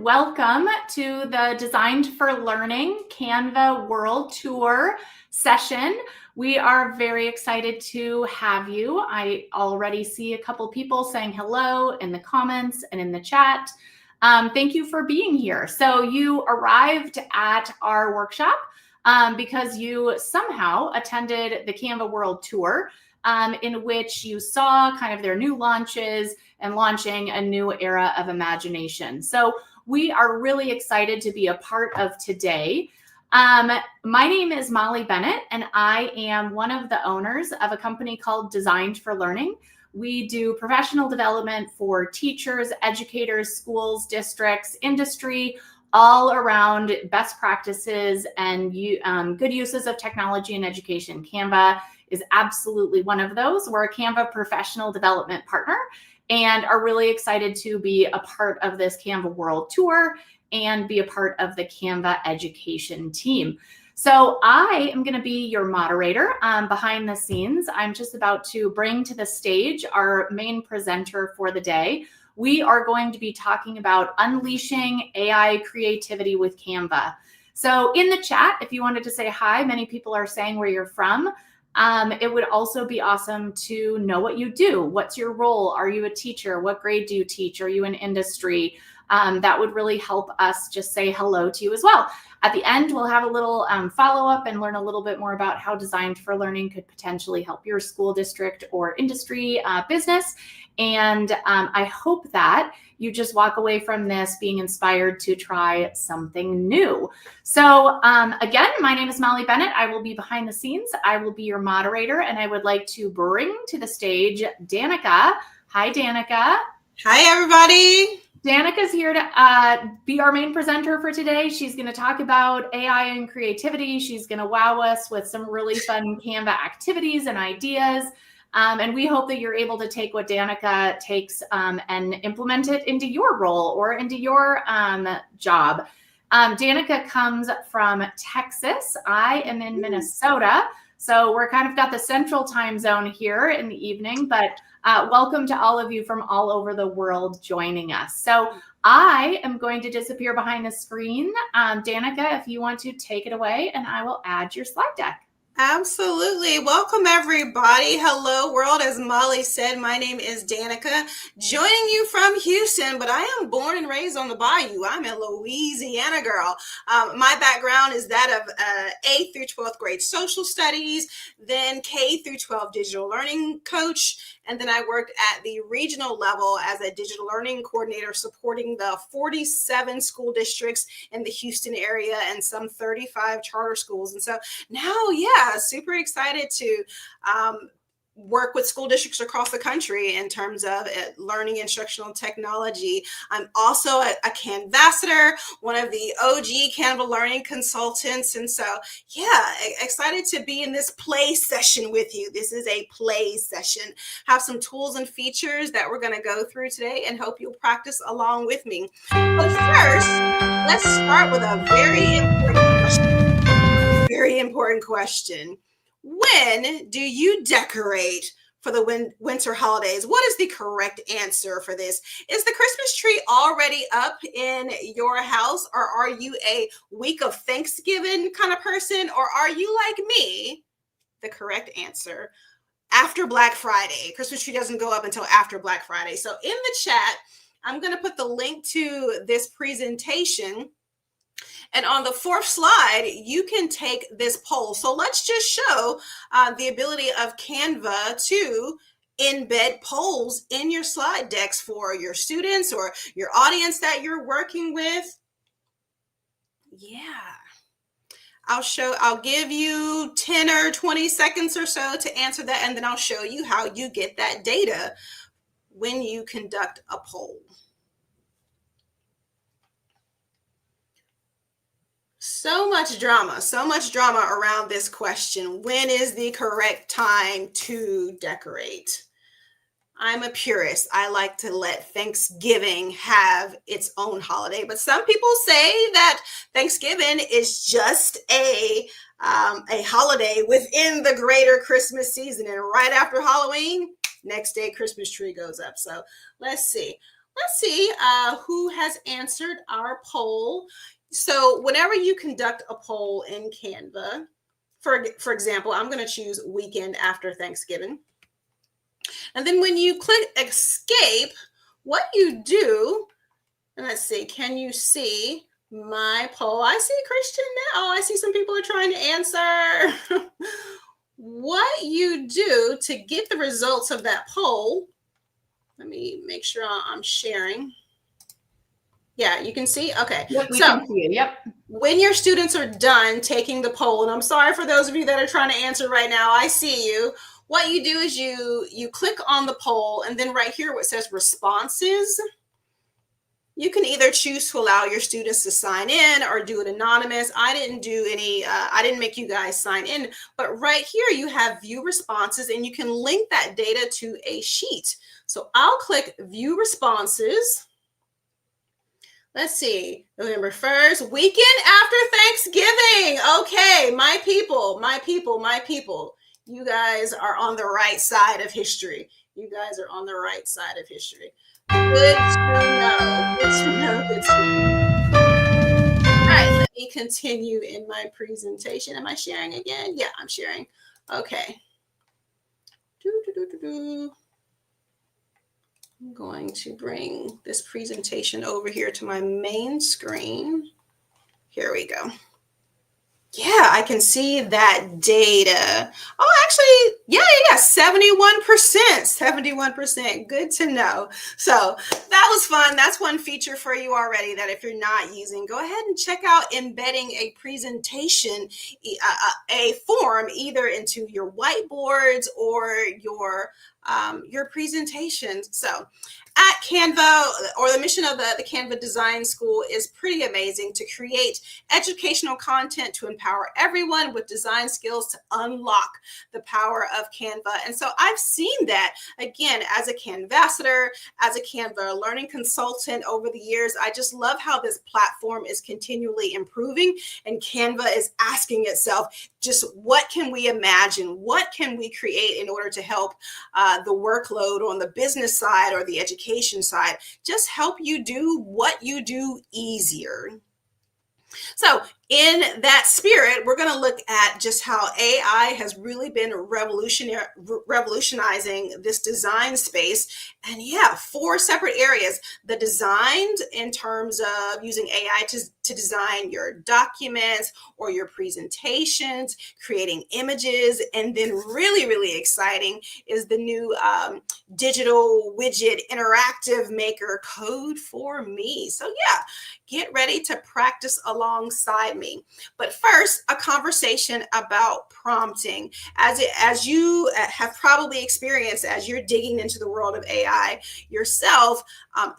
welcome to the Designed for Learning Canva World Tour session. We are very excited to have you. I already see a couple people saying hello in the comments and in the chat. Thank you for being here. So you arrived at our workshop because you somehow attended the Canva World Tour, in which you saw kind of their new launches and launching a new era of imagination. So we are really excited to be a part of today. My name is Molly Bennett, and I am one of the owners of a company called Designed for Learning. We do professional development for teachers, educators, schools, districts, industry, all around best practices and good uses of technology in education. Canva is absolutely one of those. We're a Canva professional development partner and are really excited to be a part of this Canva World Tour and be a part of the Canva education team. So I am going to be your moderator behind the scenes. I'm just about to bring to the stage our main presenter for the day. We are going to be talking about unleashing AI creativity with Canva. So in the chat, if you wanted to say hi, many people are saying where you're from. It would also be awesome to know what you do. What's your role? Are you a teacher? What grade do you teach? Are you in industry? That would really help us just say hello to you as well. At the end, we'll have a little follow-up and learn a little bit more about how Designed for Learning could potentially help your school district or industry business. And I hope that you just walk away from this being inspired to try something new. So again, my name is Molly Bennett. I will be behind the scenes. I will be your moderator, and I would like to bring to the stage Danica. Hi, Danica. Hi, everybody. Danica's here to be our main presenter for today. She's going to talk about AI and creativity. She's going to wow us with some really fun Canva activities and ideas. And we hope that you're able to take what Danica takes and implement it into your role or into your job. Danica comes from Texas. I am in Minnesota. So we're kind of got the central time zone here in the evening, but welcome to all of you from all over the world joining us. So I am going to disappear behind the screen. Danica, if you want to take it away, and I will add your slide deck. Absolutely. Welcome, everybody. Hello, world. As Molly said, my name is Danica, joining you from Houston, but I am born and raised on the bayou. I'm a Louisiana girl. My background is that of 8th through 12th grade social studies, then K through 12 digital learning coach, and then I worked at the regional level as a digital learning coordinator supporting the 47 school districts in the Houston area and some 35 charter schools. And so now, super excited to work with school districts across the country in terms of learning instructional technology. I'm also a Canvassador, one of the OG Canva learning consultants. And so, excited to be in this play session with you. This is a play session. Have some tools and features that we're going to go through today and hope you'll practice along with me. But first, let's start with a very important question. When do you decorate for the winter holidays? What is the correct answer for this? Is the Christmas tree already up in your house, or are you a week of Thanksgiving kind of person, or are you like me? The correct answer, after Black Friday. Christmas tree doesn't go up until after Black Friday. So in the chat, I'm going to put the link to this presentation. And on the fourth slide, you can take this poll. So let's just show the ability of Canva to embed polls in your slide decks for your students or your audience that you're working with. I'll give you 10 or 20 seconds or so to answer that, and then I'll show you how you get that data when you conduct a poll. So much drama around this question. When is the correct time to decorate? I'm a purist. I like to let Thanksgiving have its own holiday, but some people say that Thanksgiving is just a holiday within the greater Christmas season. And right after Halloween, next day Christmas tree goes up. So let's see. let's see who has answered our poll. So whenever you conduct a poll in Canva, for example, I'm going to choose weekend after Thanksgiving. And then when you click escape, what you do, and let's see, can you see my poll? I see Christian now. Oh, I see some people are trying to answer. What you do to get the results of that poll, let me make sure I'm sharing. Yeah, you can see? Okay. Yep, we So can see you. Yep. when your students are done taking the poll, and I'm sorry for those of you that are trying to answer right now, I see you. What you do is you click on the poll, and then right here where it says responses, you can either choose to allow your students to sign in or do it anonymous. I didn't do any, I didn't make you guys sign in, but right here you have view responses and you can link that data to a sheet. So I'll click view responses. Let's see, November 1st, weekend after Thanksgiving. Okay, my people, my people, my people. You guys are on the right side of history. You guys are on the right side of history. Good to know. Good to know. Good to know. All right, let me continue in my presentation. Am I sharing again? Yeah, I'm sharing. Okay. I'm going to bring this presentation over here to my main screen. Here we go. Yeah, I can see that data. Oh, actually, yeah, 71%, 71%. Good to know. So that was fun. That's one feature for you already that if you're not using, go ahead and check out embedding a presentation, a form either into your whiteboards or your presentations. So at Canva, or the mission of the Canva Design School is pretty amazing, to create educational content to empower everyone with design skills to unlock the power of Canva. And so I've seen that, again, as a Canvassador, as a Canva learning consultant over the years. I just love how this platform is continually improving, and Canva is asking itself, just what can we imagine? What can we create in order to help the workload on the business side or the education side, just help you do what you do easier. So in that spirit, we're going to look at just how AI has really been revolutionizing this design space. And yeah, 4 separate areas. The design in terms of using AI to design your documents or your presentations, creating images, and then really, really exciting is the new digital widget interactive maker Code for Me. So yeah, get ready to practice alongside me. But first, a conversation about prompting. As you have probably experienced as you're digging into the world of AI yourself,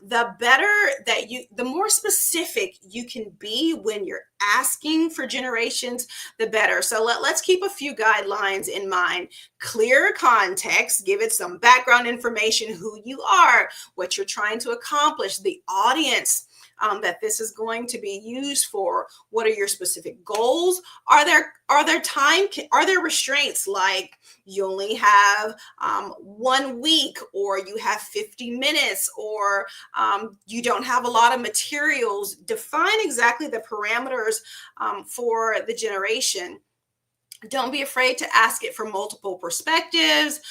the better that the more specific you can be when you're asking for generations, the better. So let's keep a few guidelines in mind. Clear context, give it some background information, who you are, what you're trying to accomplish, the audience that this is going to be used for. What are your specific goals? Are there restraints, like you only have 1 week, or you have 50 minutes, or you don't have a lot of materials? Define exactly the parameters for the generation. Don't be afraid to ask it from multiple perspectives.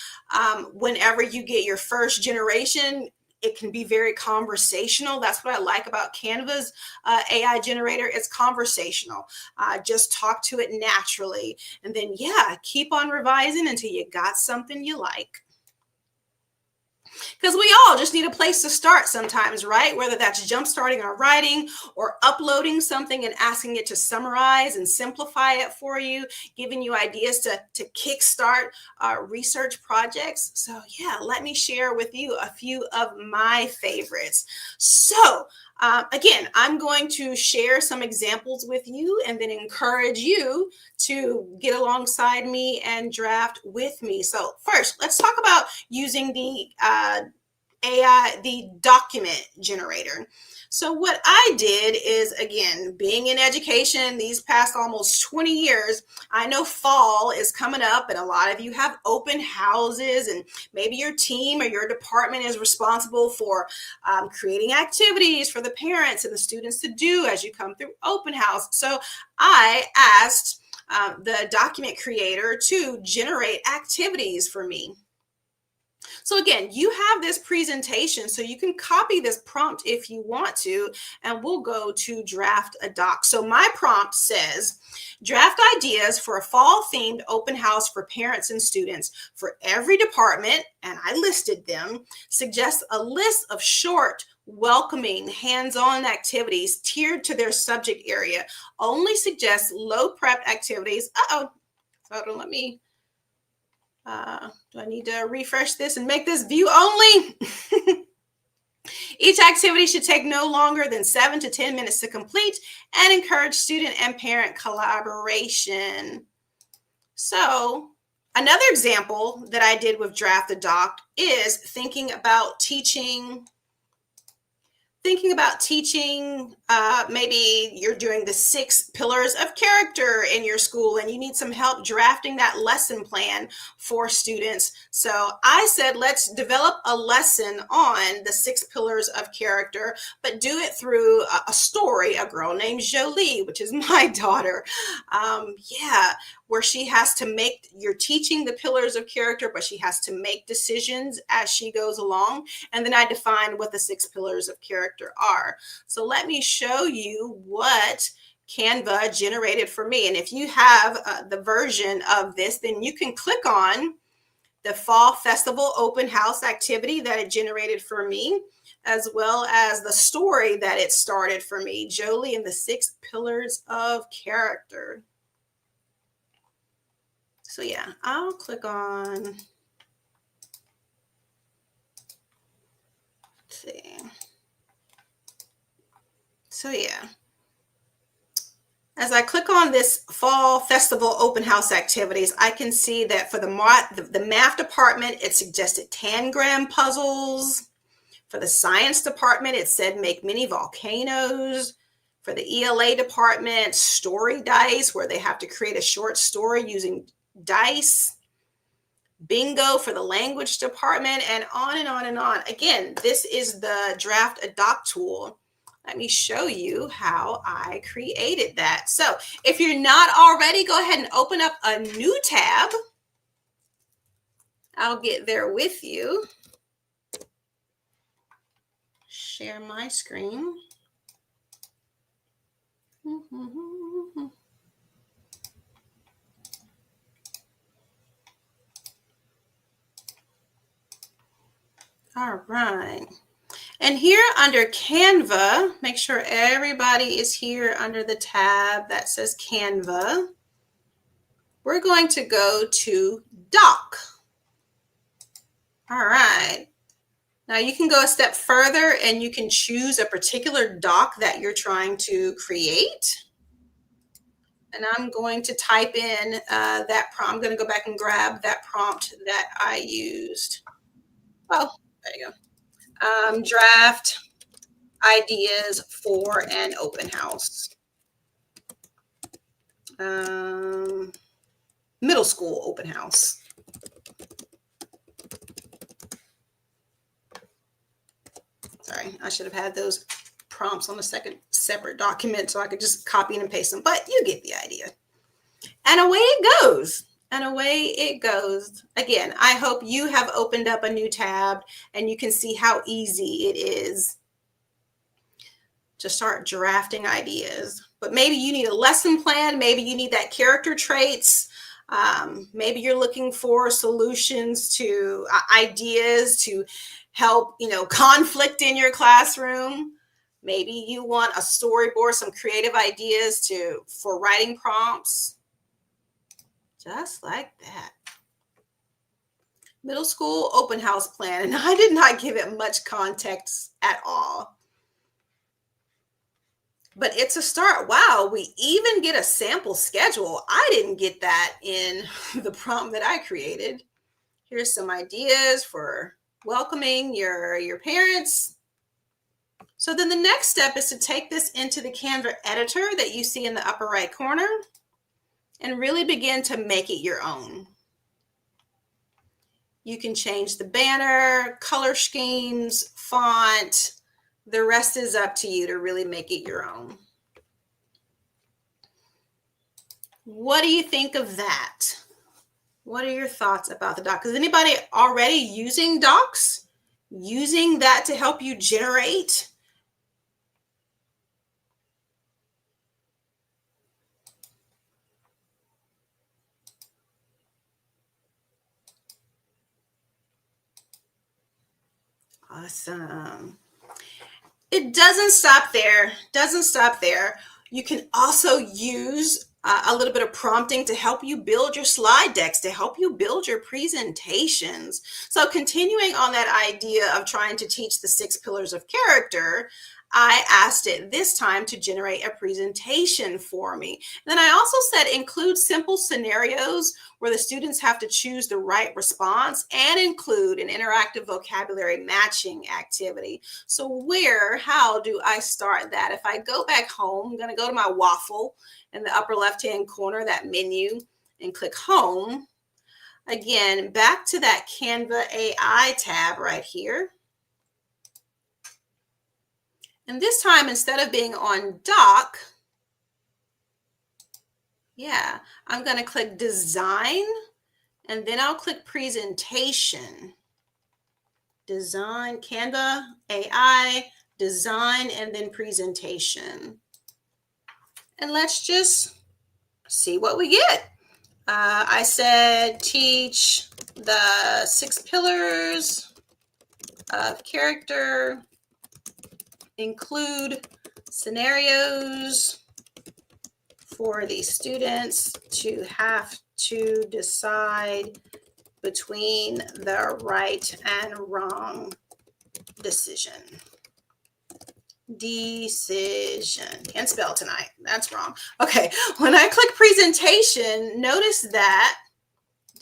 Whenever you get your first generation, it can be very conversational. That's what I like about Canva's AI generator. It's conversational. Just talk to it naturally. And then, yeah, keep on revising until you got something you like. Because we all just need a place to start sometimes, right? Whether that's jumpstarting our writing or uploading something and asking it to summarize and simplify it for you, giving you ideas to kickstart research projects. So yeah, let me share with you a few of my favorites. So again, I'm going to share some examples with you and then encourage you to get alongside me and draft with me. So first, let's talk about using the AI, the document generator. So what I did is, again, being in education these past almost 20 years, I know fall is coming up and a lot of you have open houses, and maybe your team or your department is responsible for creating activities for the parents and the students to do as you come through open house. So I asked the document creator to generate activities for me. So again, you have this presentation, so you can copy this prompt if you want to, and we'll go to draft a doc. So my prompt says, draft ideas for a fall themed open house for parents and students for every department, and I listed them. Suggest a list of short, welcoming, hands-on activities tiered to their subject area. Only suggest low prep activities. Hold on, let me do I need to refresh this and make this view only? Each activity should take no longer than 7 to 10 minutes to complete and encourage student and parent collaboration. So another example that I did with Draft the Doc is thinking about teaching, maybe you're doing the 6 pillars of character in your school and you need some help drafting that lesson plan for students. So I said, let's develop a lesson on the 6 pillars of character, but do it through a story, a girl named Jolie, which is my daughter. Where she has to make, you're teaching the pillars of character, but she has to make decisions as she goes along. And then I define what the 6 pillars of character are. So let me show you what Canva generated for me. And if you have the version of this, then you can click on the Fall Festival Open House activity that it generated for me, as well as the story that it started for me, Jolie and the 6 pillars of character. So yeah, I'll click on, let's see. So yeah, as I click on this Fall Festival Open House activities, I can see that for the math department, it suggested tangram puzzles. For the science department, it said make mini volcanoes. For the ELA department, story dice, where they have to create a short story using dice. Bingo for the language department, and on and on and on. Again, this is the Draft a Doc tool. Let me show you how I created that. So if you're not already, go ahead and open up a new tab. I'll get there with you. Share my screen. All right. And here under Canva, make sure everybody is here under the tab that says Canva. We're going to go to Doc. All right. Now you can go a step further and you can choose a particular doc that you're trying to create. And I'm going to type in that prompt. I'm going to go back and grab that prompt that I used. Oh, there you go. Draft ideas for an open house. Middle school open house. Sorry, I should have had those prompts on a separate document so I could just copy and paste them, but you get the idea. And away it goes. And away it goes. Again, I hope you have opened up a new tab and you can see how easy it is to start drafting ideas. But maybe you need a lesson plan. Maybe you need that character traits. Maybe you're looking for solutions to ideas to help, conflict in your classroom. Maybe you want a storyboard, some creative ideas for writing prompts. Just like that. Middle school open house plan. And I did not give it much context at all. But it's a start. Wow, we even get a sample schedule. I didn't get that in the prompt that I created. Here's some ideas for welcoming your parents. So then the next step is to take this into the Canva editor that you see in the upper right corner and really begin to make it your own. You can change the banner, color schemes, font. The rest is up to you to really make it your own. What do you think of that? What are your thoughts about the doc? Is anybody already using docs? Using that to help you generate? Awesome. It doesn't stop there. Doesn't stop there. You can also use a little bit of prompting to help you build your slide decks, to help you build your presentations. So continuing on that idea of trying to teach the 6 pillars of character, I asked it this time to generate a presentation for me. And then I also said include simple scenarios where the students have to choose the right response and include an interactive vocabulary matching activity. So how do I start that? If I go back home, I'm going to go to my waffle in the upper left-hand corner, that menu, and click home. Again, back to that Canva AI tab right here. And this time, instead of being on doc, I'm going to click design, and then I'll click presentation. Design, Canva, AI, design, and then presentation. And let's just see what we get. I said teach the 6 pillars of character, include scenarios for the students to have to decide between the right and wrong decision. Can't spell tonight. That's wrong. Okay, when I click presentation, notice that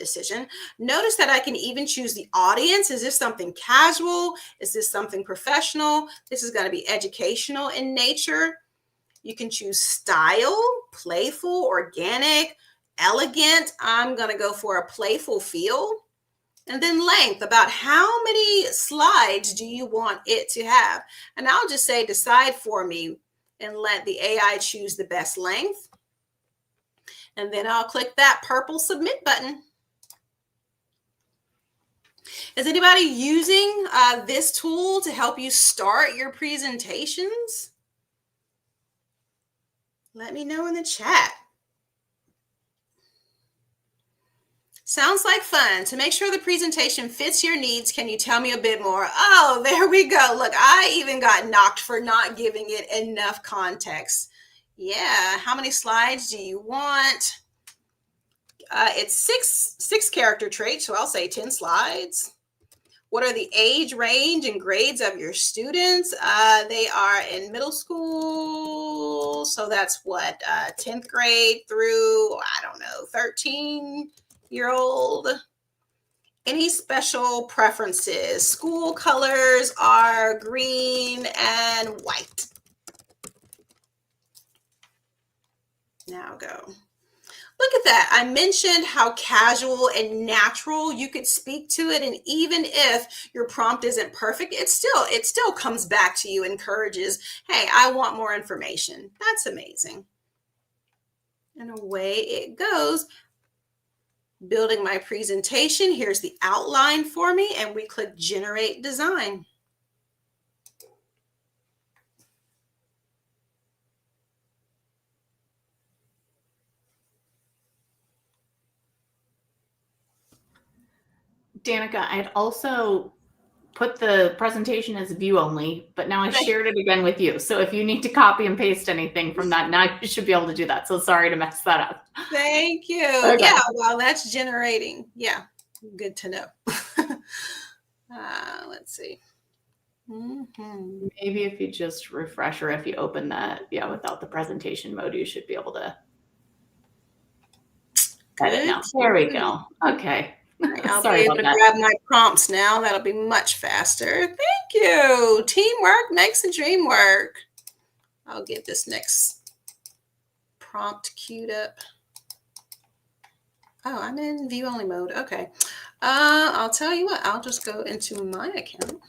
I can even choose the audience. Is this something casual? Is this something professional? This is going to be educational in nature. You can choose style, playful, organic, elegant. I'm going to go for a playful feel. And then length, about how many slides do you want it to have? And I'll just say decide for me and let the AI choose the best length. And then I'll click that purple submit button. Is anybody using this tool to help you start your presentations? Let me know in the chat. Sounds like fun. To make sure the presentation fits your needs, can you tell me a bit more? Oh, there we go. Look, I even got knocked for not giving it enough context. Yeah, how many slides do you want? It's six character traits, so I'll say 10 slides. What are the age range and grades of your students? They are in middle school, so that's what, 10th grade through, 13-year-old. Any special preferences? School colors are green and white. Now go. Look at that. I mentioned how casual and natural you could speak to it. And even if your prompt isn't perfect, it still comes back to you, encourages, hey, I want more information. That's amazing. And away it goes. Building my presentation. Here's the outline for me. And we click generate design. Danica, I'd also put the presentation as view only, but now I shared it again with you. So if you need to copy and paste anything from that, now you should be able to do that. So sorry to mess that up. Thank you. Okay. Yeah, well, that's generating. Yeah, good to know. Let's see. Maybe if you just refresh, or if you open that, without the presentation mode, you should be able to edit now. There we go. Okay. right, I'll be Sorry able about to that. grab my prompts now. That'll be much faster. Thank you. Teamwork makes the dream work. I'll get this next prompt queued up. Oh, I'm in view only mode. Okay. I'll tell you what, I'll just go into my account.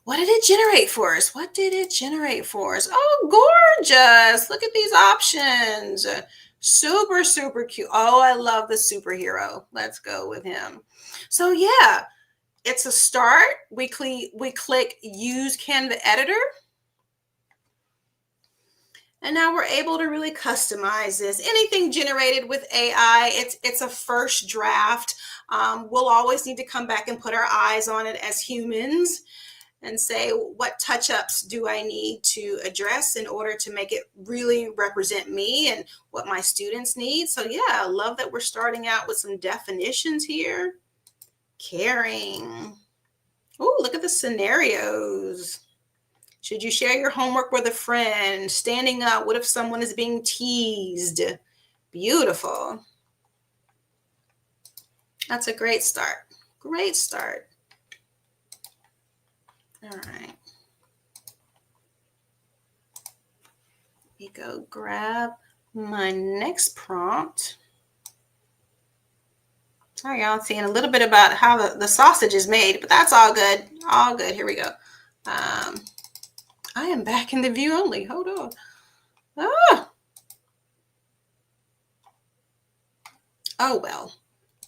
What did it generate for us? What did it generate for us? Oh, gorgeous. Look at these options. Super, super cute. Oh, I love the superhero. Let's go with him. So yeah, it's a start. We click use Canva editor. And now we're able to really customize this. Anything generated with AI, it's a first draft. We'll always need to come back and put our eyes on it as humans and say, what touch-ups do I need to address in order to make it really represent me and what my students need? So yeah, I love that we're starting out with some definitions here. Caring. Oh, look at the scenarios. Should you share your homework with a friend? Standing up. What if someone is being teased? Beautiful. That's a great start. Great start. All right. Let me go grab my next prompt. Sorry, y'all, seeing a little bit about how the sausage is made, but that's all good. All good. Here we go. I am back in the view only. Hold on. Oh well.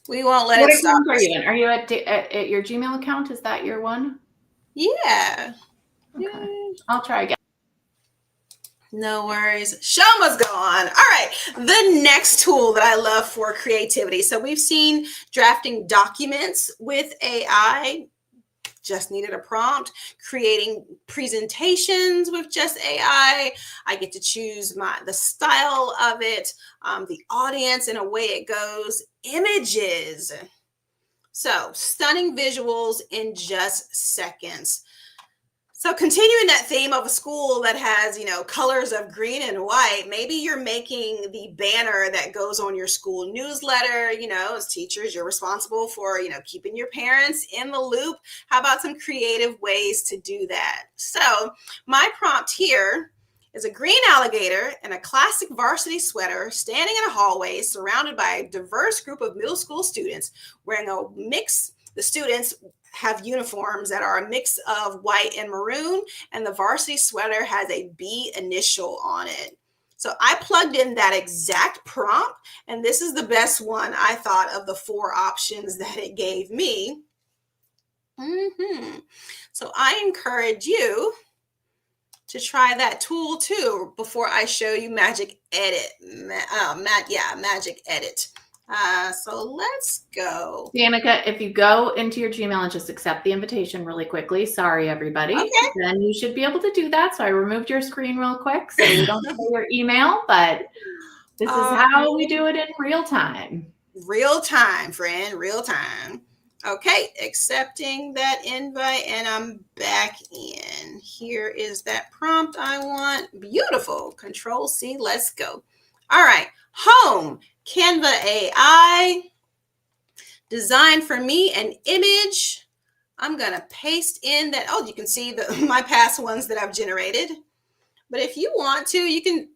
We won't let it stop. What account are you in? Are you at your Gmail account? Is that your one? Yeah. Okay. Yay. I'll try again. No worries. Show must go on. All right. The next tool that I love for creativity. So we've seen drafting documents with AI. Just needed a prompt. Creating presentations with just AI. I get to choose the style of it, the audience, and away it goes. Images. So stunning visuals in just seconds. So continuing that theme of a school that has, colors of green and white, maybe you're making the banner that goes on your school newsletter. As teachers, you're responsible for, keeping your parents in the loop. How about some creative ways to do that? So my prompt here is a green alligator in a classic varsity sweater standing in a hallway surrounded by a diverse group of middle school students wearing a mix. The students have uniforms that are a mix of white and maroon, and the varsity sweater has a B initial on it. So I plugged in that exact prompt, and this is the best one I thought of the 4 options that it gave me. So I encourage you to try that tool too before I show you Magic Edit. Magic Edit. So let's go. Danica, if you go into your Gmail and just accept the invitation really quickly, sorry everybody, Okay. then you should be able to do that. So I removed your screen real quick so you don't see your email, but this is how we do it in real time. Real time, friend, real time. Okay, accepting that invite, and I'm back in. Here is that prompt I want. Beautiful. Control C, let's go. All right, home, Canva AI, design for me an image. I'm gonna paste in that. Oh, you can see my past ones that I've generated. But if you want to, you can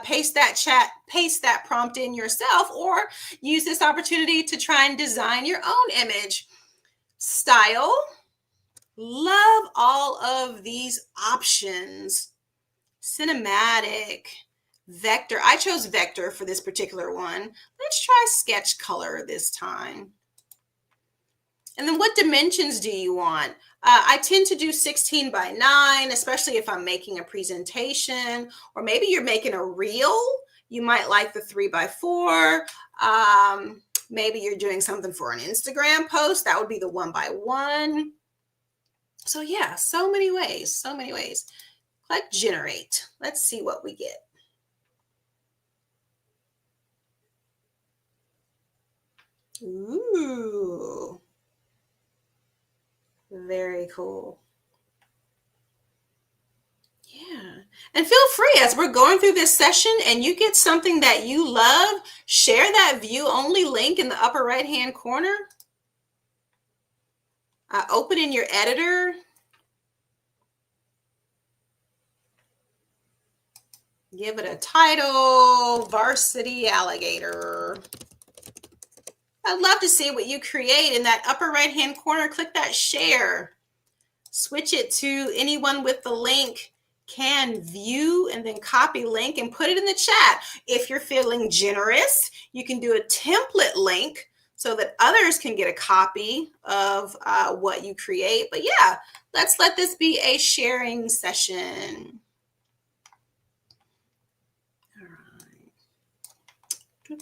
paste that prompt in yourself, or use this opportunity to try and design your own image. Style. Love all of these options. Cinematic. Vector. I chose vector for this particular one. Let's try sketch color this time. And then what dimensions do you want? I tend to do 16 by 9, especially if I'm making a presentation, or maybe you're making a reel. You might like the 3 by 4. Maybe you're doing something for an Instagram post. That would be the 1 by 1. So yeah, so many ways, so many ways. Click generate. Let's see what we get. Ooh. Very cool. Yeah. And feel free, as we're going through this session and you get something that you love, share that view only link in the upper right-hand corner. Open in your editor. Give it a title, Varsity Alligator. I'd love to see what you create in that upper right-hand corner. Click that share. Switch it to anyone with the link can view, and then copy link and put it in the chat. If you're feeling generous, you can do a template link so that others can get a copy of what you create. But yeah, let's let this be a sharing session. All right.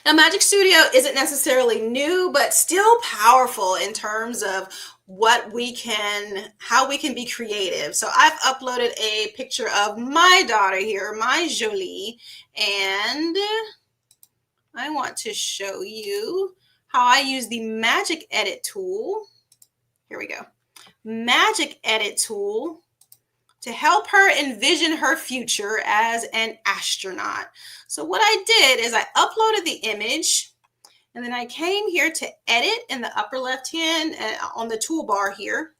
Now, Magic Studio isn't necessarily new, but still powerful in terms of how we can be creative. So I've uploaded a picture of my daughter here, my Jolie, and I want to show you how I use the Magic Edit tool. Here we go. Magic Edit tool to help her envision her future as an astronaut. So what I did is I uploaded the image, and then I came here to edit in the upper left hand on the toolbar here.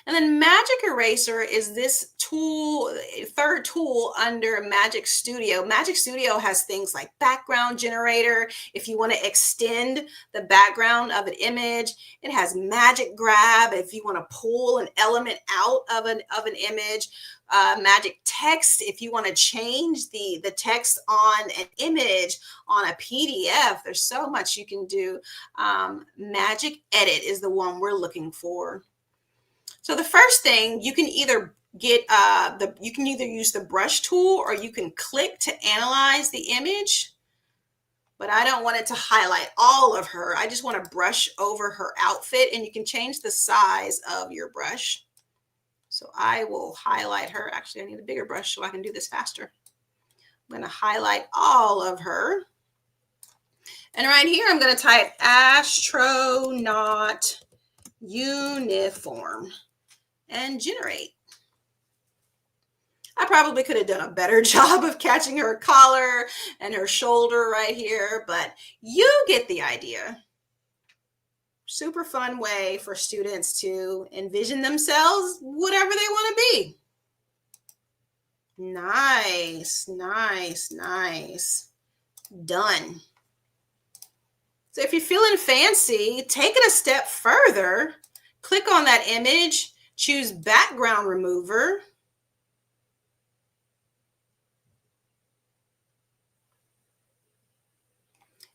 And then Magic Eraser is this tool, third tool under Magic Studio. Magic Studio has things like background generator. If you want to extend the background of an image, it has Magic Grab. If you want to pull an element out of an image, Magic Text. If you want to change the text on an image, on a PDF, there's so much you can do. Magic Edit is the one we're looking for. So the first thing, you can either get you can either use the brush tool, or you can click to analyze the image. But I don't want it to highlight all of her. I just want to brush over her outfit, and you can change the size of your brush. So I will highlight her. Actually, I need a bigger brush so I can do this faster. I'm going to highlight all of her. And right here, I'm going to type astronaut uniform and generate. I probably could have done a better job of catching her collar and her shoulder right here, but you get the idea. Super fun way for students to envision themselves whatever they want to be. Nice, nice, nice. Done. So if you're feeling fancy, take it a step further. Click on that image, choose background remover.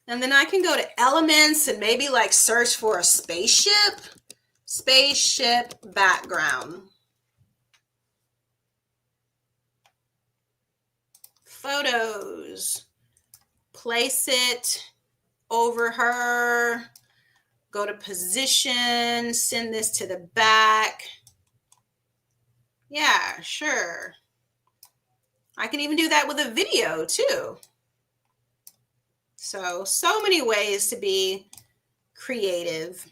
And then I can go to elements and maybe like search for a spaceship background. Photos, place it over her, go to position, send this to the back. Yeah, sure. I can even do that with a video too. So many ways to be creative.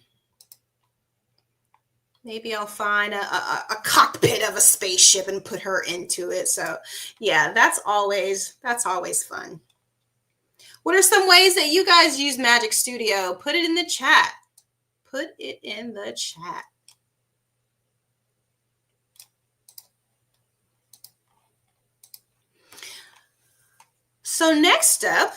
Maybe I'll find a cockpit of a spaceship and put her into it. So yeah, that's always fun. What are some ways that you guys use Magic Studio? Put it in the chat. Put it in the chat. So next up,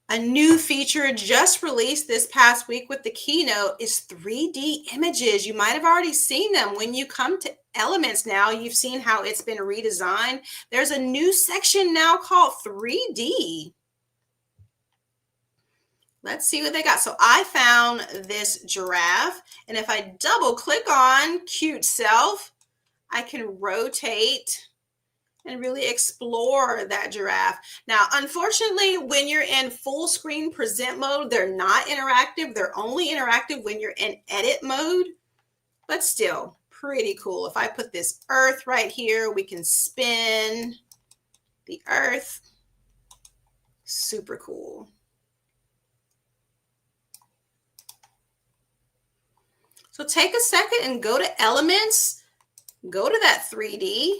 a new feature just released this past week with the keynote is 3D images. You might have already seen them. When you come to Elements now, you've seen how it's been redesigned. There's a new section now called 3D. Let's see what they got. So I found this giraffe, and if I double click on Cute Self, I can rotate and really explore that giraffe. Now, unfortunately, when you're in full screen present mode, they're not interactive. They're only interactive when you're in edit mode, but still pretty cool. If I put this earth right here, we can spin the earth. Super cool. So take a second and go to Elements, go to that 3D,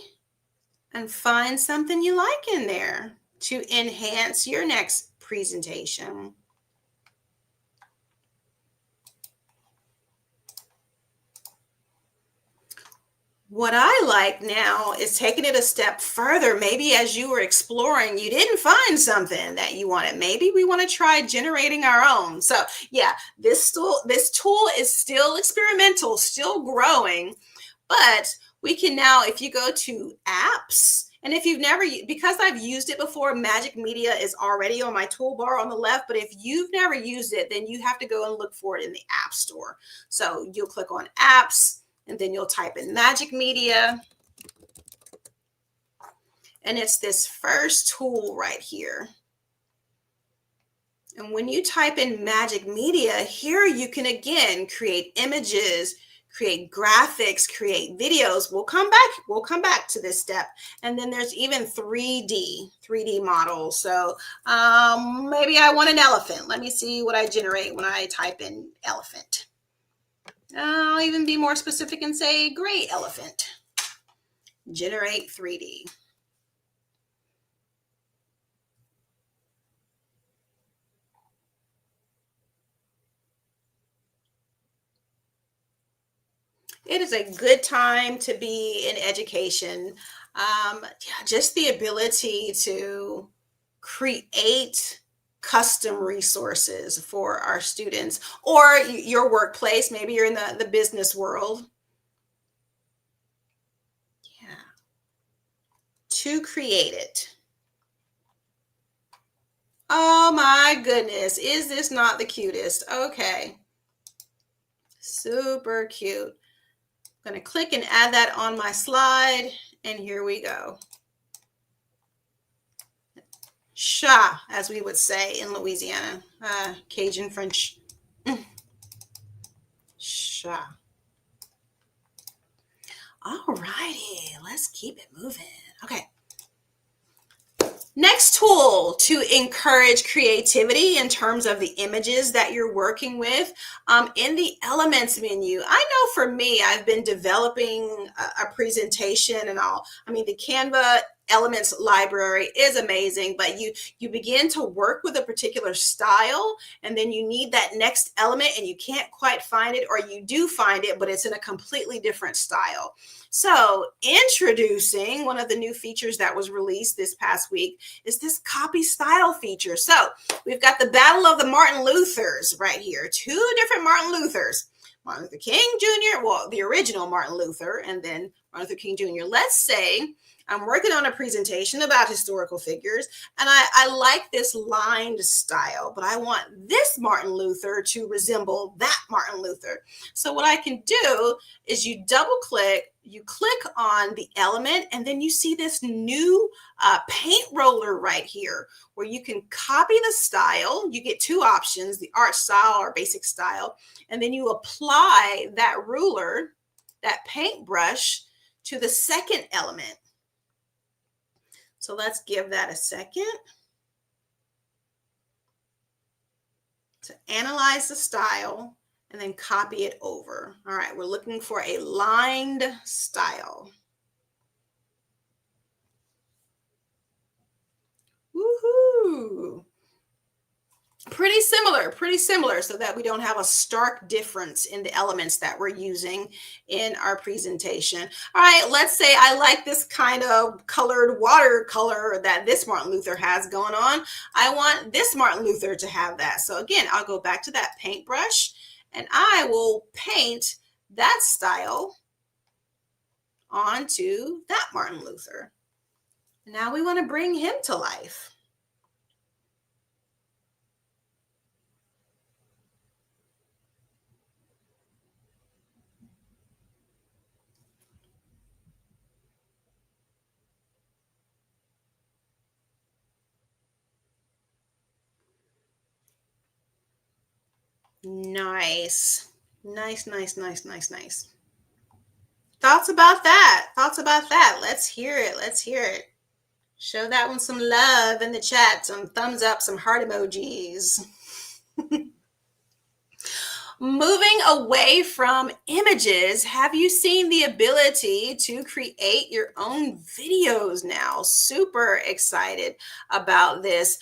and find something you like in there to enhance your next presentation. What I like now is taking it a step further. Maybe as you were exploring, you didn't find something that you wanted. Maybe we want to try generating our own. So yeah, this tool is still experimental, still growing, but we can now, if you go to apps, and if you've never, because I've used it before, Magic Media is already on my toolbar on the left, but if you've never used it, then you have to go and look for it in the App Store. So you'll click on apps, and then you'll type in Magic Media. And it's this first tool right here. And when you type in Magic Media, here you can again create images, create graphics, create videos. We'll come back to this step. And then there's even 3D models. So maybe I want an elephant. Let me see what I generate when I type in elephant. I'll even be more specific and say gray elephant. Generate 3D. It is a good time to be in education. Just the ability to create custom resources for our students or your workplace. Maybe you're in the business world. Yeah. To create it. Oh my goodness. Is this not the cutest? Okay. Super cute. I'm going to click and add that on my slide. And here we go. Cha, as we would say in Louisiana, Cajun French. Cha. All righty, let's keep it moving. Okay. Next tool to encourage creativity in terms of the images that you're working with in the elements menu. I know for me, I've been developing a presentation and the Canva Elements library is amazing, but you begin to work with a particular style and then you need that next element and you can't quite find it, or you do find it, but it's in a completely different style. So introducing one of the new features that was released this past week is this copy style feature. So we've got the Battle of the Martin Luthers right here, two different Martin Luthers. Martin Luther King Jr., well, the original Martin Luther, and then Martin Luther King Jr. Let's say I'm working on a presentation about historical figures, and I like this lined style, but I want this Martin Luther to resemble that Martin Luther. So what I can do is you double click, you click on the element, and then you see this new paint roller right here where you can copy the style. You get two options, the art style or basic style, and then you apply that ruler, that paintbrush, to the second element. So let's give that a second to analyze the style and then copy it over. All right, we're looking for a lined style. Woohoo! Pretty similar, so that we don't have a stark difference in the elements that we're using in our presentation. All right, let's say I like this kind of colored watercolor that this Martin Luther has going on. I want this Martin Luther to have that. So again, I'll go back to that paintbrush and I will paint that style onto that Martin Luther. Now we want to bring him to life. Nice. Thoughts about that? Let's hear it. Show that one some love in the chat, some thumbs up, some heart emojis. Moving away from images, have you seen the ability to create your own videos now? Super excited about this.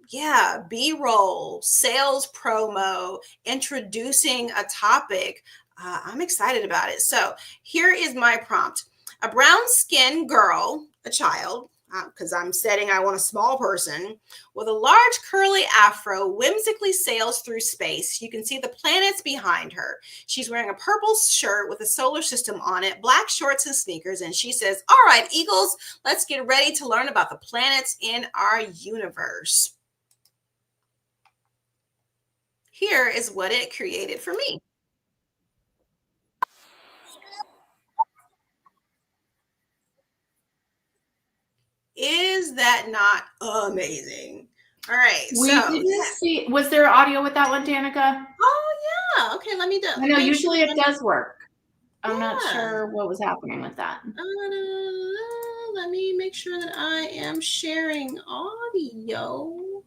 yeah, B-roll, sales promo, introducing a topic. I'm excited about it. So here is my prompt. A brown-skinned girl, a child, because I'm setting I want a small person, with a large curly afro whimsically sails through space. You can see the planets behind her. She's wearing a purple shirt with a solar system on it, black shorts and sneakers, and she says, "All right, Eagles, let's get ready to learn about the planets in our universe." Here is what it created for me. Is that not amazing? All right, We so didn't see, was there audio with that one, Danica? oh yeah, okay. Let me do. I know usually it does work. I'm not Yeah. sure what was happening with that. Let me make sure that I am sharing audio.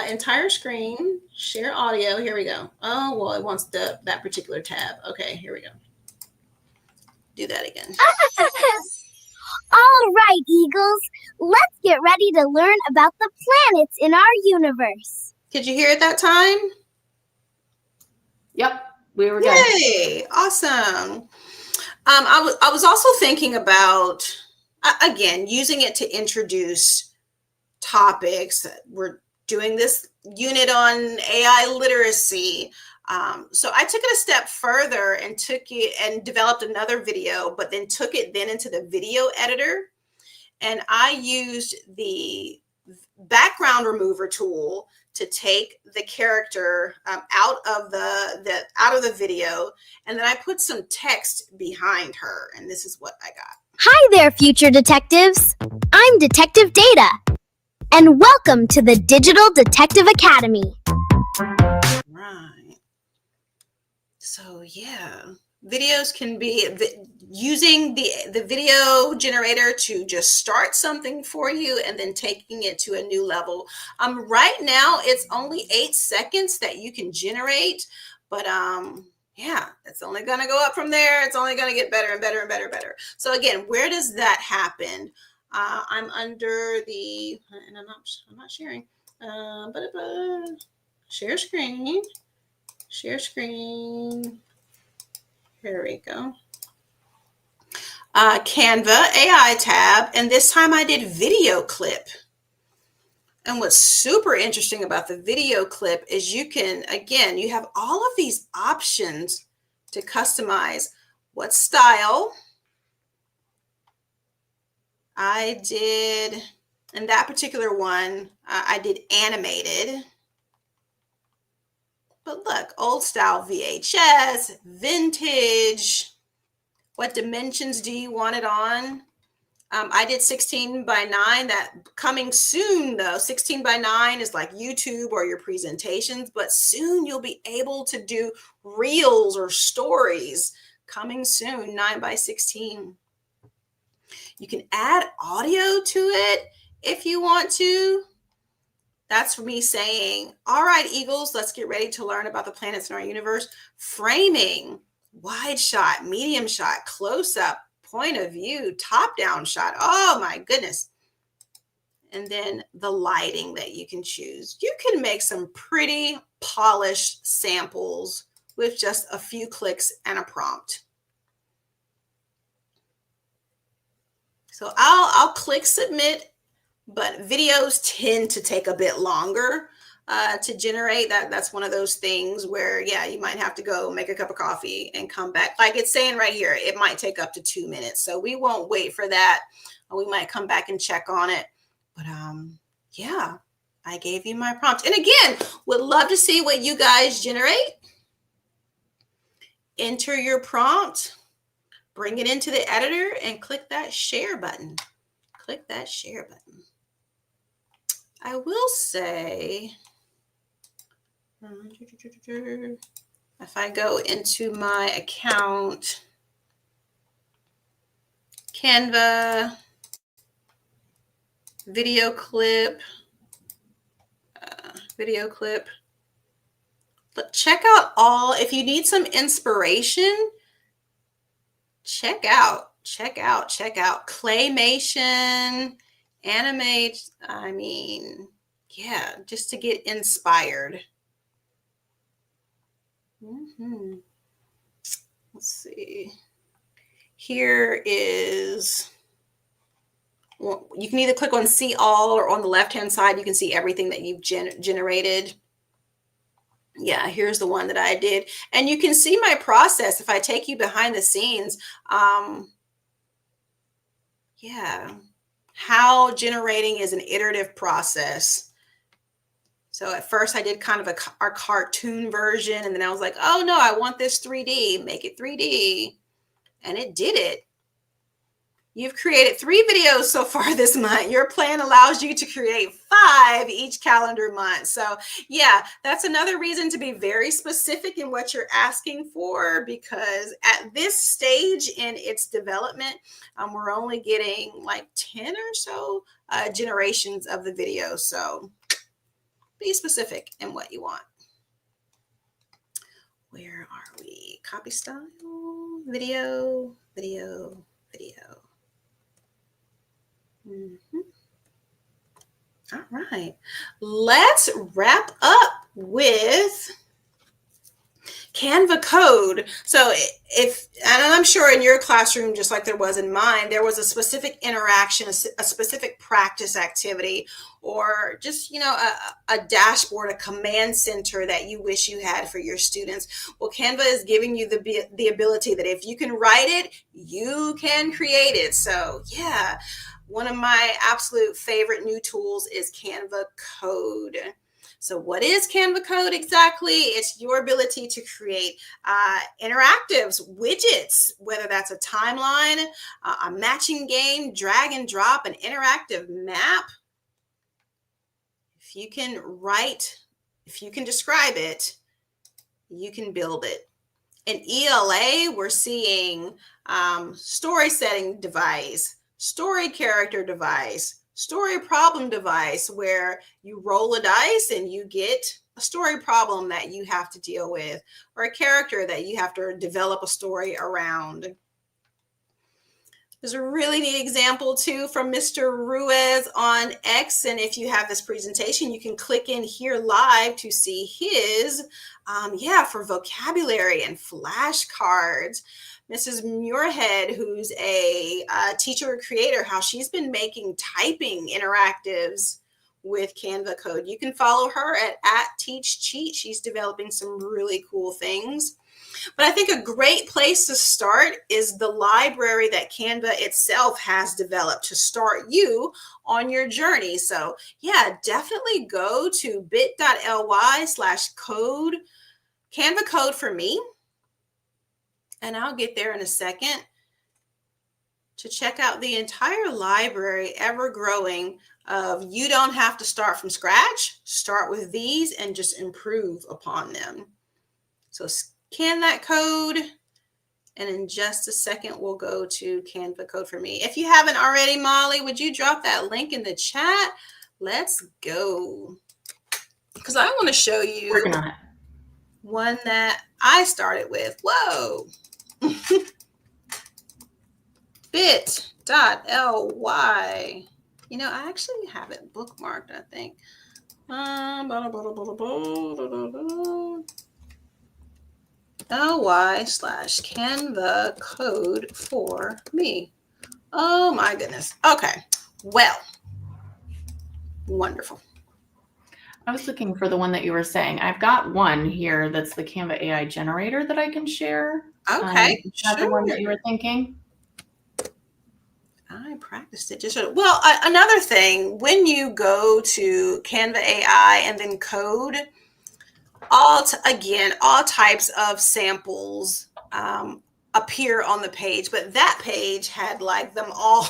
Entire screen, share audio. Here we go. Oh well, it wants that particular tab. Okay, here we go. Do that again. All right, Eagles, let's get ready to learn about the planets in our universe. Could you hear it that time? Yep, we were good. Yay! Awesome. I was also thinking about again using it to introduce topics. We're doing this unit on AI literacy. So I took it a step further and took it and developed another video, but then took it then into the video editor. And I used the background remover tool to take the character out of the video, and then I put some text behind her, and this is what I got. Hi there, future detectives. I'm Detective Data, and welcome to the Digital Detective Academy. Right. So yeah, videos can be using the video generator to just start something for you and then taking it to a new level. Right now it's only 8 seconds that you can generate, but yeah, it's only going to go up from there. It's only going to get better and better and better and better. So again, where does that happen? I'm under the, and I'm not sharing, share screen, here we go. Canva AI tab, and this time I did video clip. And what's super interesting about the video clip is you have all of these options to customize what style. I did, in that particular one, I did animated. But look, old style VHS, vintage. What dimensions do you want it on? I did 16 by 9. That coming soon though. 16 by 9 is like YouTube or your presentations, but soon you'll be able to do reels or stories. Coming soon, 9 by 16. You can add audio to it if you want to. That's me saying, all right, Eagles, let's get ready to learn about the planets in our universe. Framing, wide shot, medium shot, close up, point of view, top down shot. Oh my goodness. And then the lighting that you can choose. You can make some pretty polished samples with just a few clicks and a prompt. So I'll click submit, but videos tend to take a bit longer to generate. That's one of those things where, yeah, you might have to go make a cup of coffee and come back. Like it's saying right here, it might take up to 2 minutes. So we won't wait for that. We might come back and check on it. But yeah, I gave you my prompt. And again, would love to see what you guys generate. Enter your prompt, bring it into the editor, and click that share button. Click that share button. I will say, if I go into my account, Canva, video clip, but check out all, if you need some inspiration, check out claymation, animate. I mean, Yeah, just to get inspired. Let's see. Here is, well, you can either click on see all, or on the left-hand side, you can see everything that you've generated. Yeah, here's the one that I did. And you can see my process if I take you behind the scenes. Yeah, how generating is an iterative process. So at first I did kind of our cartoon version, and then I was like, oh no, I want this 3D, make it 3D. And it did it. You've created 3 videos so far this month. Your plan allows you to create 5 each calendar month. So yeah, that's another reason to be very specific in what you're asking for, because at this stage in its development, we're only getting like 10 or so generations of the video. So be specific in what you want. Where are we? Copy style, video, video, video. All right, let's wrap up with Canva Code. So and I'm sure in your classroom, just like there was in mine, there was a specific interaction, a specific practice activity, or just, a dashboard, a command center that you wish you had for your students. Well, Canva is giving you the ability that if you can write it, you can create it. So yeah, one of my absolute favorite new tools is Canva Code. So what is Canva Code exactly? It's your ability to create interactives, widgets, whether that's a timeline, a matching game, drag and drop, an interactive map. If you can write, if you can describe it, you can build it. In ELA, we're seeing story setting device, story character device, story problem device, where you roll a dice and you get a story problem that you have to deal with, or a character that you have to develop a story around. There's a really neat example too from Mr. Ruiz on X. And if you have this presentation, you can click in here live to see his, for vocabulary and flashcards. Mrs. Muirhead, who's a teacher or creator, how she's been making typing interactives with Canva Code. You can follow her at @TeachCheat. She's developing some really cool things. But I think a great place to start is the library that Canva itself has developed to start you on your journey. So yeah, definitely go to bit.ly/code, Canva Code for me. And I'll get there in a second, to check out the entire library, ever growing, of you don't have to start from scratch. Start with these and just improve upon them. So scan that code, and in just a second, we'll go to Canva Code for me. If you haven't already, Molly, would you drop that link in the chat? Let's go. Because I want to show you Working on it. One that I started with. Whoa. bit.ly. I actually have it bookmarked, I think. ly/Canva Code for me. Oh my goodness. Okay. Well, wonderful. I was looking for the one that you were saying. I've got one here that's the Canva AI generator that I can share. Okay. Is that the one that you were thinking? I practiced it just well. Another thing, when you go to Canva AI and then code, all types of samples appear on the page, but that page had like them all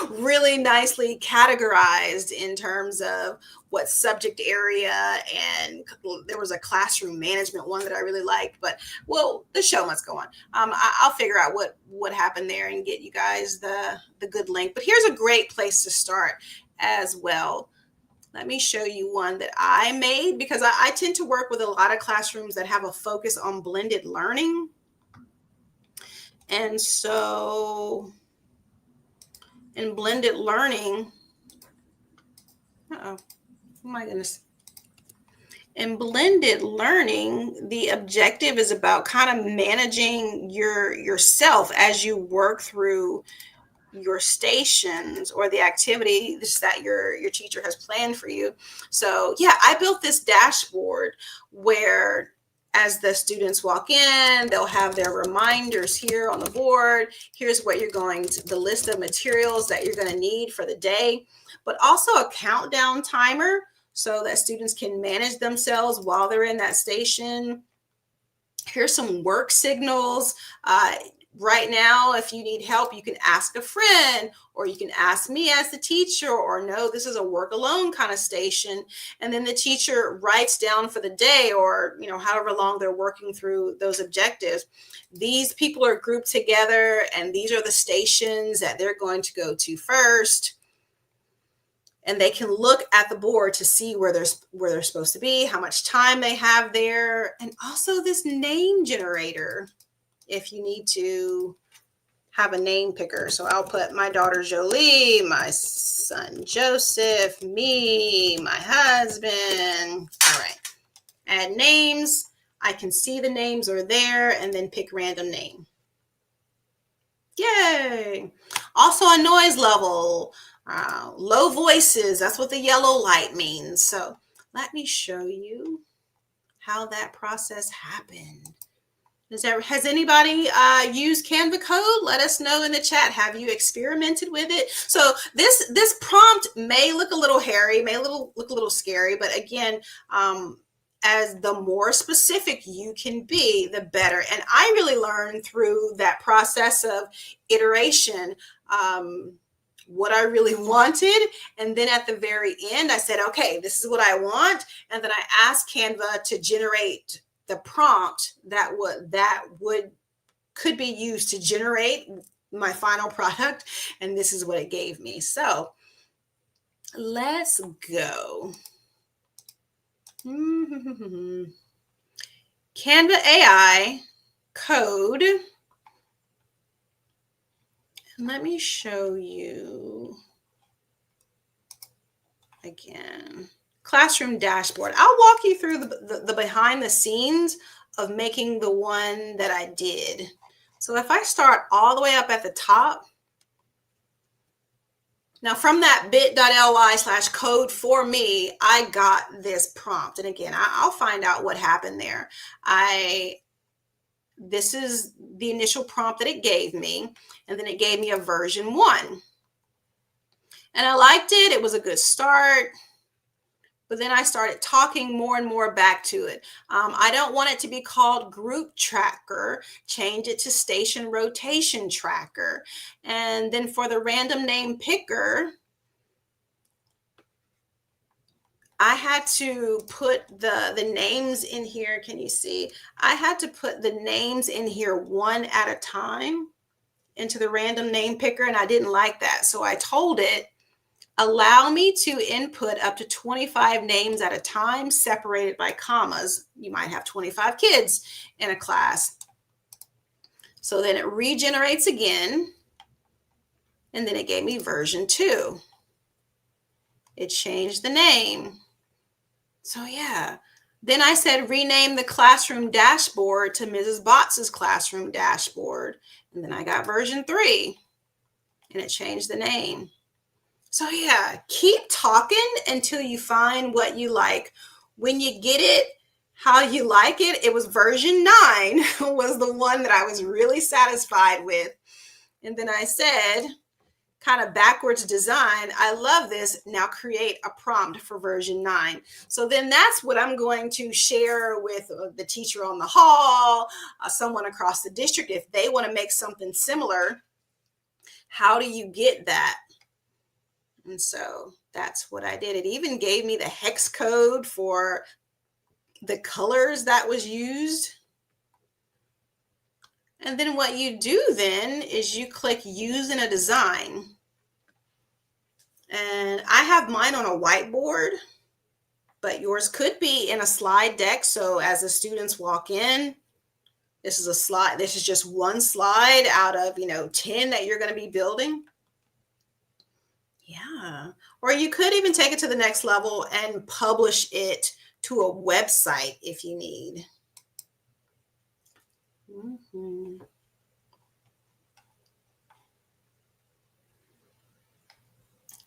really nicely categorized in terms of what subject area, and there was a classroom management one that I really liked. But well, the show must go on. I'll figure out what happened there and get you guys the good link. But here's a great place to start as well. Let me show you one that I made, because I tend to work with a lot of classrooms that have a focus on blended learning. And so in blended learning, Oh my goodness. In blended learning, the objective is about kind of managing yourself as you work through your stations or the activities that your teacher has planned for you. So yeah, I built this dashboard where as the students walk in, they'll have their reminders here on the board. Here's what you're going to, the list of materials that you're going to need for the day, but also a countdown timer so that students can manage themselves while they're in that station. Here's some work signals. Right now, if you need help, you can ask a friend, or you can ask me as the teacher, or no, this is a work alone kind of station. And then the teacher writes down for the day, or however long they're working through those objectives. These people are grouped together, and these are the stations that they're going to go to first. And they can look at the board to see where they're supposed to be, how much time they have there, and also this name generator if you need to have a name picker. So I'll put my daughter Jolie, my son Joseph, me, my husband. All right. Add names. I can see the names are there and then pick random name. Yay. Also a noise level. Low voices. That's what the yellow light means. So let me show you how that process happened. Has anybody used Canva Code? Let us know in the chat. Have you experimented with it? So this prompt may look a little hairy, may look a little scary, but again, as the more specific you can be, the better. And I really learned through that process of iteration what I really wanted. And then at the very end, I said, okay, this is what I want. And then I asked Canva to generate the prompt that could be used to generate my final product. And this is what it gave me. So let's go. Canva AI code. Let me show you again. Classroom dashboard. I'll walk you through the behind the scenes of making the one that I did. So if I start all the way up at the top, now from that bit.ly/code for me, I got this prompt. And again, I'll find out what happened there. This is the initial prompt that it gave me. And then it gave me a version 1. And I liked it. It was a good start. But then I started talking more and more back to it. I don't want it to be called group tracker. Change it to station rotation tracker. And then for the random name picker, I had to put the names in here. Can you see? I had to put the names in here one at a time into the random name picker, and I didn't like that. So I told it, allow me to input up to 25 names at a time, separated by commas. You might have 25 kids in a class. So then it regenerates again. And then it gave me version 2. It changed the name. So yeah. Then I said, rename the classroom dashboard to Mrs. Botts's classroom dashboard. And then I got version 3. And it changed the name. So yeah, keep talking until you find what you like. When you get it, how you like it, it was version 9 was the one that I was really satisfied with. And then I said, kind of backwards design, I love this. Now create a prompt for version 9. So then that's what I'm going to share with the teacher on the hall, someone across the district. If they want to make something similar, how do you get that? And so that's what I did. It even gave me the hex code for the colors that was used. And then what you do then is you click use in a design. And I have mine on a whiteboard, but yours could be in a slide deck. So as the students walk in, this is a slide. This is just one slide out of, 10 that you're going to be building. Yeah. Or you could even take it to the next level and publish it to a website if you need.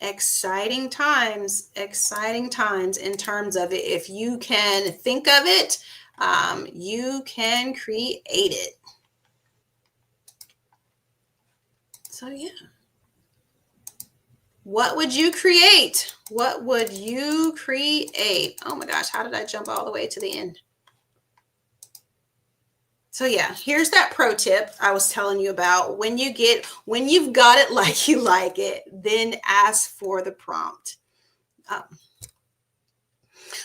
Exciting times in terms of it. If you can think of it, you can create it. So yeah. What would you create? What would you create? Oh my gosh, how did I jump all the way to the end? So yeah, here's that pro tip I was telling you about. When you've got it like you like it, then ask for the prompt.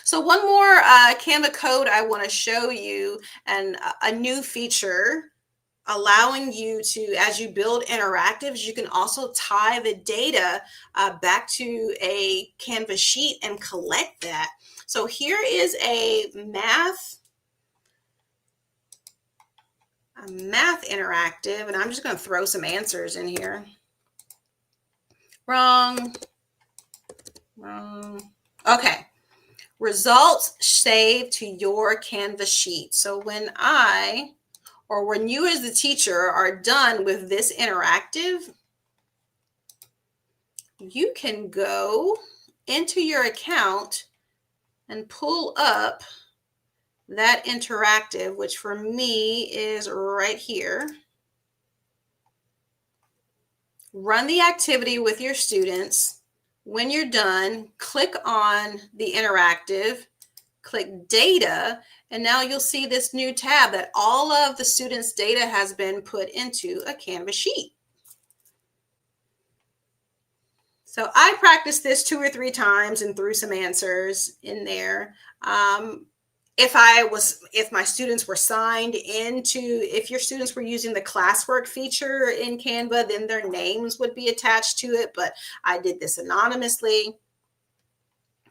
So one more Canva code I want to show you, and a new feature allowing you to, as you build interactives, you can also tie the data back to a Canva sheet and collect that. So here is a math interactive, and I'm just going to throw some answers in here. Wrong. Okay. Results saved to your Canva sheet. So when you as the teacher are done with this interactive, you can go into your account and pull up that interactive, which for me is right here. Run the activity with your students. When you're done, click on the interactive, click data, and now you'll see this new tab that all of the students' data has been put into a Canva sheet. So I practiced this 2 or 3 times and threw some answers in there. If my students were signed into, if your students were using the classwork feature in Canva, then their names would be attached to it, but I did this anonymously.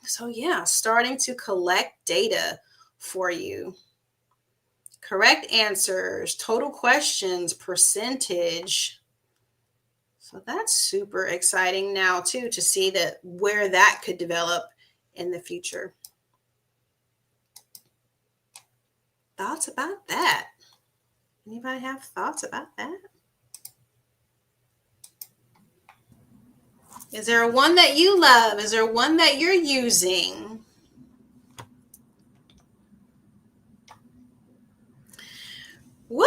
So yeah, starting to collect data for you. Correct answers, total questions, percentage. So that's super exciting now too, to see where that could develop in the future. Thoughts about that? Anybody have thoughts about that? Is there one that you love? Is there one that you're using? Woo!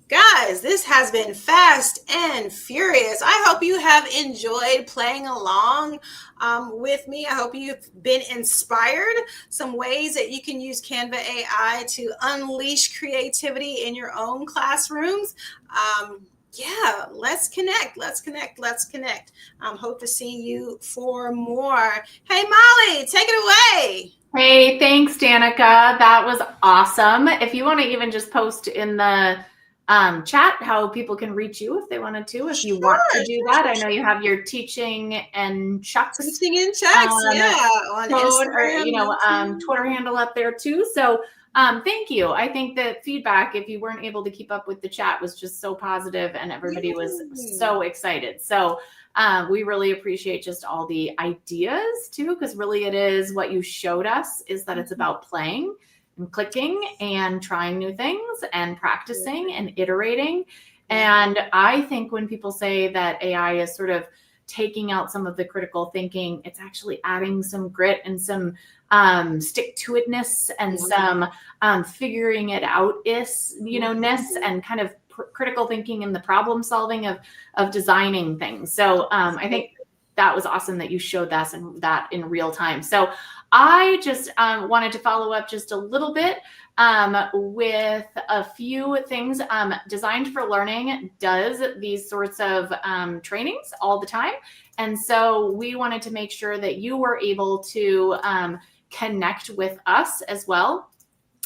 Guys, this has been fast and furious. I hope you have enjoyed playing along with me. I hope you've been inspired. Some ways that you can use Canva AI to unleash creativity in your own classrooms. Yeah, let's connect. Hope to see you for more. Hey, Molly, take it away. Hey, thanks, Danica. That was awesome. If you want to even just post in the chat how people can reach you if they wanted to, if you want to do that. I know you have your teaching and chucks. Teaching and chucks, yeah. On Instagram, Twitter handle up there too. So thank you. I think that feedback, if you weren't able to keep up with the chat, was just so positive and everybody was so excited. So we really appreciate just all the ideas too, because really it is what you showed us is that it's about playing and clicking and trying new things and practicing and iterating. And I think when people say that AI is sort of taking out some of the critical thinking, it's actually adding some grit and some stick-to-itness and some figuring it out-ness and kind of critical thinking and the problem solving of designing things. So I think that was awesome that you showed us and that in real time. So I just wanted to follow up just a little bit with a few things. Designed for Learning does these sorts of trainings all the time. And so we wanted to make sure that you were able to connect with us as well.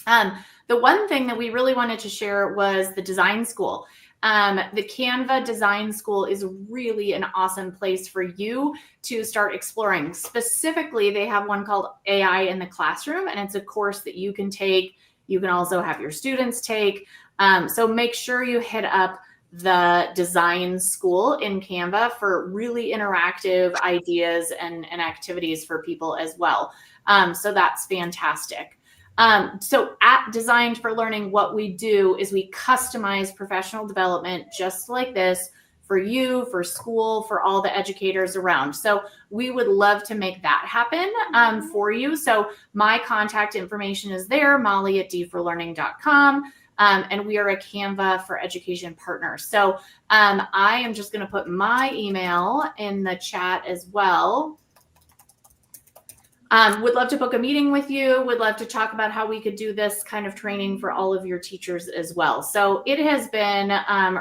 The one thing that we really wanted to share was the design school. The Canva Design School is really an awesome place for you to start exploring. Specifically, they have one called AI in the Classroom, and it's a course that you can take. You can also have your students take. So make sure you hit up the design school in Canva for really interactive ideas and activities for people as well. So that's fantastic. So at Designed for Learning, what we do is we customize professional development just like this for you, for school, for all the educators around. So we would love to make that happen for you. So my contact information is there, molly@dforlearning.com. And we are a Canva for Education partner. So I am just going to put my email in the chat as well. Would love to book a meeting with you. Would love to talk about how we could do this kind of training for all of your teachers as well. So it has been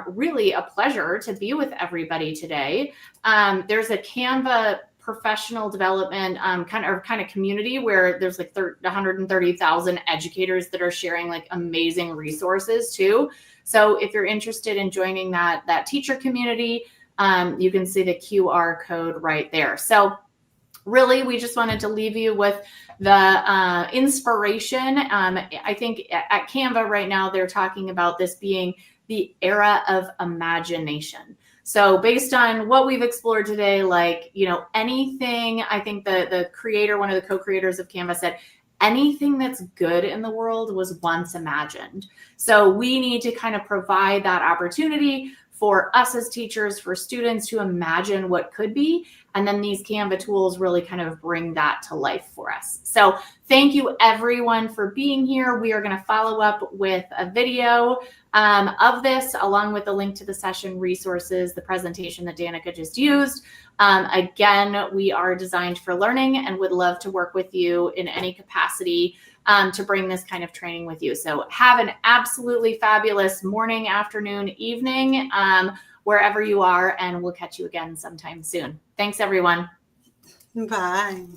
really a pleasure to be with everybody today. There's a Canva professional development kind of community where there's like 130,000 educators that are sharing like amazing resources too. So if you're interested in joining that teacher community, you can see the QR code right there. So really, we just wanted to leave you with the inspiration. I think at Canva right now, they're talking about this being the era of imagination. So based on what we've explored today, like, anything, I think the creator, one of the co-creators of Canva said, anything that's good in the world was once imagined. So we need to kind of provide that opportunity for us as teachers, for students to imagine what could be. And then these Canva tools really kind of bring that to life for us. So thank you everyone for being here. We are going to follow up with a video of this, along with the link to the session resources, the presentation that Danica just used. Again, we are Designed for Learning and would love to work with you in any capacity to bring this kind of training with you. So have an absolutely fabulous morning, afternoon, evening, wherever you are, and we'll catch you again sometime soon. Thanks, everyone. Bye.